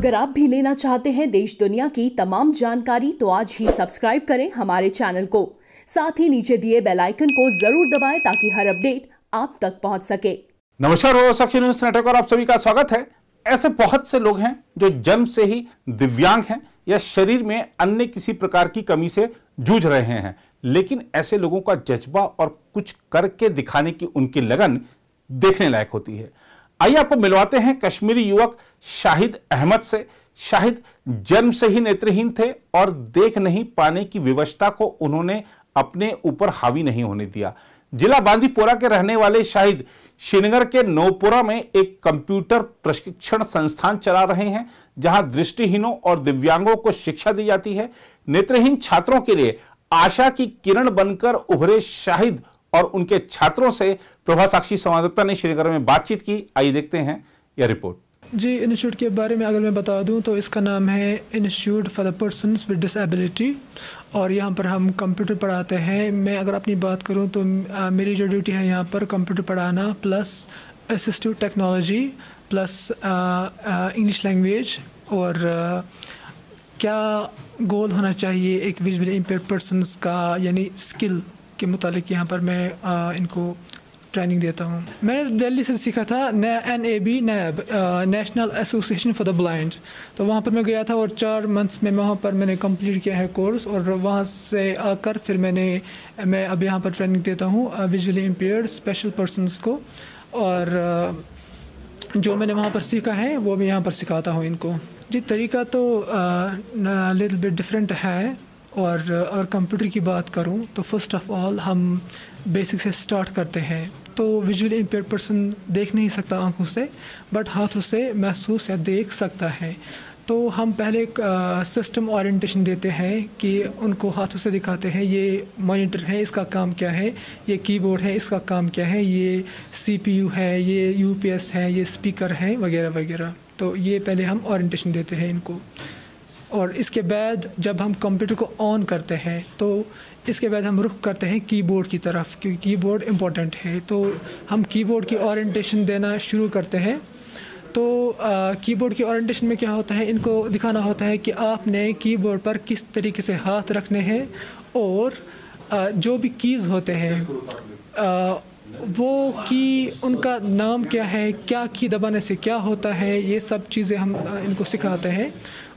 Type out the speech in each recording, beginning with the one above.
अगर आप भी लेना चाहते हैं देश दुनिया की तमाम जानकारी तो आज ही सब्सक्राइब करें हमारे चैनल को। साथ ही नीचे दिए बेल आइकन को जरूर दबाएं ताकि हर अपडेट आप तक पहुंच सके। नमस्कार, साक्षी न्यूज नेटवर्क और आप सभी का स्वागत है। ऐसे बहुत से लोग हैं जो जन्म से ही दिव्यांग हैं या शरीर में अन्य किसी प्रकार की कमी से जूझ रहे हैं, लेकिन ऐसे लोगों का जज्बा और कुछ करके दिखाने की उनकी लगन देखने लायक होती है। आइए आपको मिलवाते हैं कश्मीरी युवक शाहिद अहमद से। शाहिद जन्म से ही नेत्रहीन थे और देख नहीं पाने की विवशता को उन्होंने अपने ऊपर हावी नहीं होने दिया। जिला बांदीपोरा के रहने वाले शाहिद श्रीनगर के नौपुरा में एक कंप्यूटर प्रशिक्षण संस्थान चला रहे हैं, जहां दृष्टिहीनों और दिव्यांगों को शिक्षा दी जाती है। नेत्रहीन छात्रों के लिए आशा की किरण बनकर उभरे शाहिद और उनके छात्रों से प्रभा साक्षी संवाददाता ने श्रीनगर में बातचीत की। आइए देखते हैं यह रिपोर्ट। जी, इंस्टीट्यूट के बारे में अगर मैं बता दूं तो इसका नाम है institute for the persons with disability और यहाँ पर हम कंप्यूटर पढ़ाते हैं। मैं अगर अपनी बात करूं तो मेरी जो ड्यूटी है यहाँ पर कंप्यूटर पढ़ाना plus assistive technology plus English language और क्या गोल होना चाहिए एक विजुअली इम्पेयर्ड पर्सन्स का, यानी स्किल के मुतालिक यहाँ पर मैं इनको ट्रेनिंग देता हूँ। मैंने दिल्ली से सीखा था NAB national association for the blind, तो वहाँ पर मैं गया था और 4 मंथ्स में वहाँ पर मैंने कंप्लीट किया है कोर्स और वहाँ से आकर फिर मैं अब यहाँ पर ट्रेनिंग देता हूँ विजुअली इम्पेयर्ड स्पेशल पर्सन्स को, और जो मैंने वहाँ पर सीखा है वो भी यहाँ पर सिखाता हूँ इनको। जी, तरीका तो लिटिल बिट डिफरेंट है, और अगर कंप्यूटर की बात करूं तो फर्स्ट ऑफ ऑल हम बेसिक से स्टार्ट करते हैं। तो विजुअली इम्पेयर्ड पर्सन देख नहीं सकता आंखों से, बट हाथों से महसूस या देख सकता है। तो हम पहले एक सिस्टम ओरिएंटेशन देते हैं कि उनको हाथों से दिखाते हैं ये मॉनिटर है, इसका काम क्या है, ये कीबोर्ड है, इसका काम क्या है, ये CPU है, ये UPS है, ये स्पीकर है, वगैरह वगैरह। तो ये पहले हम ओरिएंटेशन देते हैं इनको, और इसके बाद जब हम कंप्यूटर को ऑन करते हैं तो इसके बाद हम रुख करते हैं कीबोर्ड की तरफ, क्योंकि कीबोर्ड इम्पोर्टेंट है। तो हम कीबोर्ड की ओरिएंटेशन देना शुरू करते हैं। तो कीबोर्ड की ओरिएंटेशन में क्या होता है, इनको दिखाना होता है कि आपने कीबोर्ड पर किस तरीके से हाथ रखने हैं, और जो भी कीज़ होते हैं वो की उनका नाम क्या है, क्या की दबाने से क्या होता है, ये सब चीज़ें हम इनको सिखाते हैं।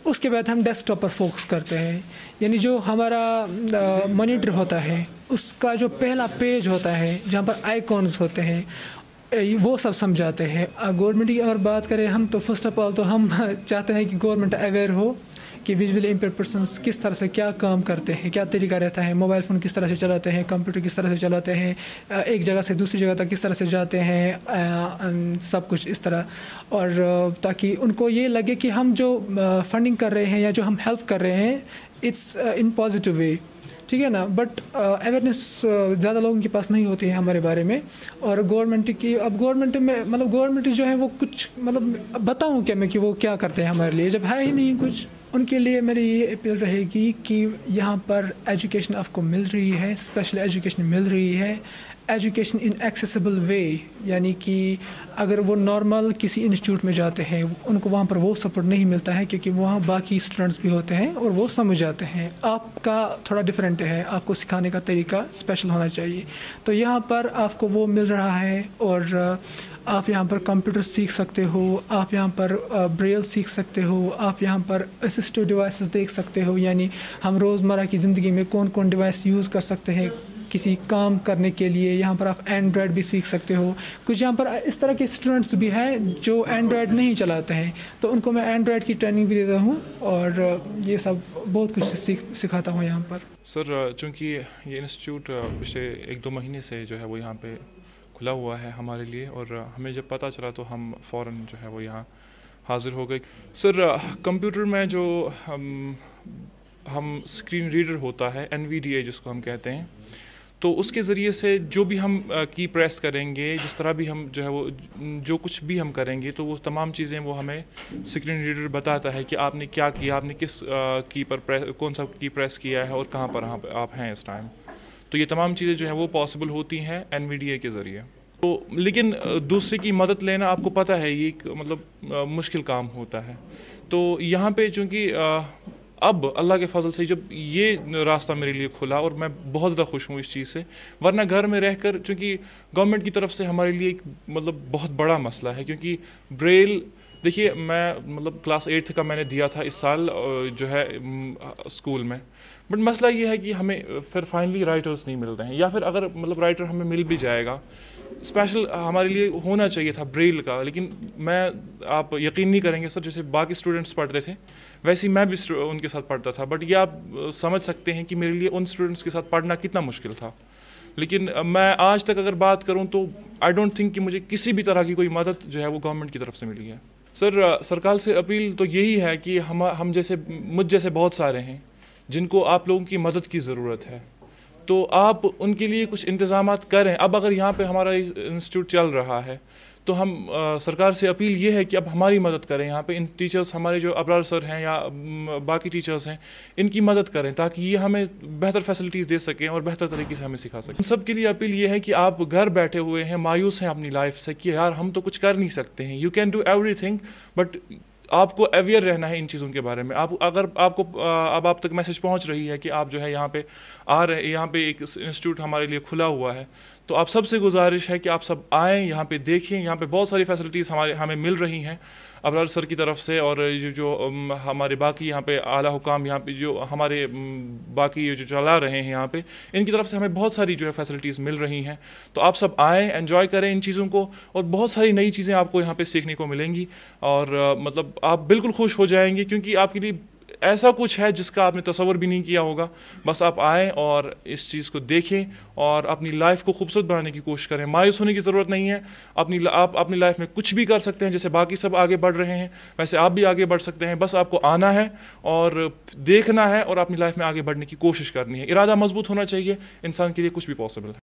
उसके बाद हम डेस्कटॉप पर फोकस करते हैं, यानी जो हमारा मॉनिटर होता है उसका जो पहला पेज होता है जहाँ पर आइकॉन्स होते हैं वो सब समझाते हैं। गवर्नमेंट की अगर बात करें हम तो फर्स्ट ऑफ ऑल तो हम चाहते हैं कि गवर्नमेंट अवेयर हो कि विजुअली इम्पेयर्ड पर्सन्स किस तरह से क्या काम करते हैं, क्या तरीका रहता है, मोबाइल फ़ोन किस तरह से चलाते हैं, कंप्यूटर किस तरह से चलाते हैं, एक जगह से दूसरी जगह तक किस तरह से जाते हैं, सब कुछ इस तरह। और ताकि उनको ये लगे कि हम जो फंडिंग कर रहे हैं या जो हम हेल्प कर रहे हैं इट्स इन पॉजिटिव वे, ठीक है ना। बट अवेयरनेस ज़्यादा लोगों के पास नहीं होती है हमारे बारे में। और गवर्नमेंट की अब गवर्नमेंट में मतलब गवर्नमेंट जो है वो कुछ मतलब बताऊँ क्या मैं कि वो क्या करते हैं हमारे लिए, जब है ही नहीं कुछ। उनके लिए मेरी ये अपील रहेगी कि यहाँ पर एजुकेशन आपको मिल रही है, स्पेशल एजुकेशन मिल रही है, एजुकेशन इन एक्सेसिबल वे, यानी कि अगर वो नॉर्मल किसी इंस्टीट्यूट में जाते हैं उनको वहाँ पर वो सपोर्ट नहीं मिलता है, क्योंकि वहाँ बाकी स्टूडेंट्स भी होते हैं और वो समझ जाते हैं। आपका थोड़ा डिफरेंट है, आपको सिखाने का तरीका स्पेशल होना चाहिए। तो यहाँ पर आपको वो मिल रहा है, और आप यहाँ पर कंप्यूटर सीख सकते हो, आप यहाँ पर ब्रेल सीख सकते हो, आप यहाँ पर असिस्टिव डिवाइसेस देख सकते हो, यानी हम रोज़मर्रा की ज़िंदगी में कौन कौन डिवाइस यूज़ कर सकते हैं किसी काम करने के लिए। यहाँ पर आप एंड्रॉयड भी सीख सकते हो। कुछ यहाँ पर इस तरह के स्टूडेंट्स भी हैं जो एंड्रॉयड नहीं चलाते हैं, तो उनको मैं एंड्रॉयड की ट्रेनिंग भी देता हूँ, और ये सब बहुत कुछ सिखाता हूँ यहाँ पर। सर, चूँकि ये इंस्टीट्यूट पिछले 1-2 महीने से जो है वो यहाँ पे खुला हुआ है हमारे लिए, और हमें जब पता चला तो हम फ़ौरन जो है वो यहाँ हाज़िर हो गए। सर, कंप्यूटर में जो हम स्क्रीन रीडर होता है NVDA जिसको हम कहते हैं, तो उसके ज़रिए से जो भी हम की प्रेस करेंगे, जिस तरह भी हम जो है वो जो कुछ भी हम करेंगे, तो वो तमाम चीज़ें वो हमें स्क्रीन रीडर बताता है कि आपने क्या किया, आपने किस की पर कौन सा की प्रेस किया है और कहाँ पर आप हैं इस टाइम। तो ये तमाम चीज़ें जो हैं वो पॉसिबल होती हैं NVDA के ज़रिए। تو لیکن دوسرے کی مدد لینا آپ کو پتہ ہے یہ ایک مطلب مشکل کام ہوتا ہے. تو یہاں پہ چونکہ اب اللہ کے فضل سے جب یہ راستہ میرے لیے کھلا اور میں بہت زیادہ خوش ہوں اس چیز سے, ورنہ گھر میں رہ کر چونکہ گورنمنٹ کی طرف سے ہمارے لیے ایک مطلب بہت بڑا مسئلہ ہے, کیونکہ بریل دیکھیے میں مطلب کلاس 8 کا میں نے دیا تھا اس سال جو ہے اسکول میں, بٹ مسئلہ یہ ہے کہ ہمیں پھر فائنلی رائٹرز نہیں مل رہے ہیں, یا پھر اگر مطلب رائٹر ہمیں مل بھی جائے گا اسپیشل ہمارے لیے ہونا چاہیے تھا بریل کا. لیکن میں آپ یقین نہیں کریں گے سر, جیسے باقی اسٹوڈنٹس پڑھ رہے تھے ویسے ہی میں بھی ان کے ساتھ پڑھتا تھا, بٹ یہ آپ سمجھ سکتے ہیں کہ میرے لیے ان اسٹوڈنٹس کے ساتھ پڑھنا کتنا مشکل تھا. لیکن میں آج تک اگر بات کروں تو آئی ڈونٹ تھنک کہ مجھے کسی بھی طرح کی کوئی مدد جو ہے وہ گورنمنٹ کی طرف سے ملی ہے. سر سرکار سے اپیل تو یہی ہے کہ ہم جیسے مجھ جیسے بہت سارے ہیں جن کو آپ لوگوں کی مدد کی ضرورت ہے, تو آپ ان کے لیے کچھ انتظامات کریں. اب اگر یہاں پہ ہمارا انسٹیٹیوٹ چل رہا ہے تو ہم سرکار سے اپیل یہ ہے کہ اب ہماری مدد کریں, یہاں پہ ان ٹیچرز ہمارے جو ابرار سر ہیں یا باقی ٹیچرز ہیں ان کی مدد کریں تاکہ یہ ہمیں بہتر فیسلٹیز دے سکیں اور بہتر طریقے سے ہمیں سکھا سکیں. سب کے لیے اپیل یہ ہے کہ آپ گھر بیٹھے ہوئے ہیں, مایوس ہیں اپنی لائف سے کہ یار ہم تو کچھ کر نہیں سکتے ہیں, you can do every thing, but آپ کو اویئر رہنا ہے ان چیزوں کے بارے میں. اگر آپ کو اب آپ تک میسج پہنچ رہی ہے کہ آپ جو ہے یہاں پہ آ رہے, یہاں پہ ایک انسٹیٹیوٹ ہمارے لیے کھلا ہوا ہے, تو آپ سب سے گزارش ہے کہ آپ سب آئیں, یہاں پہ دیکھیں. یہاں پہ بہت ساری فیسلٹیز ہمیں مل رہی ہیں ابرار سر کی طرف سے, اور جو ہمارے باقی یہاں پہ اعلیٰ حکام یہاں پہ جو ہمارے باقی جو چلا رہے ہیں یہاں پہ ان کی طرف سے ہمیں بہت ساری جو ہے فیسلٹیز مل رہی ہیں. تو آپ سب آئیں, انجوائے کریں ان چیزوں کو, اور بہت ساری نئی چیزیں آپ کو یہاں پہ سیکھنے کو ملیں گی, اور مطلب آپ بالکل خوش ہو جائیں گے, کیونکہ آپ کے لیے ایسا کچھ ہے جس کا آپ نے تصور بھی نہیں کیا ہوگا. بس آپ آئیں اور اس چیز کو دیکھیں اور اپنی لائف کو خوبصورت بنانے کی کوشش کریں. مایوس ہونے کی ضرورت نہیں ہے, آپ اپنی لائف میں کچھ بھی کر سکتے ہیں, جیسے باقی سب آگے بڑھ رہے ہیں ویسے آپ بھی آگے بڑھ سکتے ہیں. بس آپ کو آنا ہے اور دیکھنا ہے اور اپنی لائف میں آگے بڑھنے کی کوشش کرنی ہے. ارادہ مضبوط ہونا چاہیے, انسان کے لیے کچھ بھی پاسبل ہے.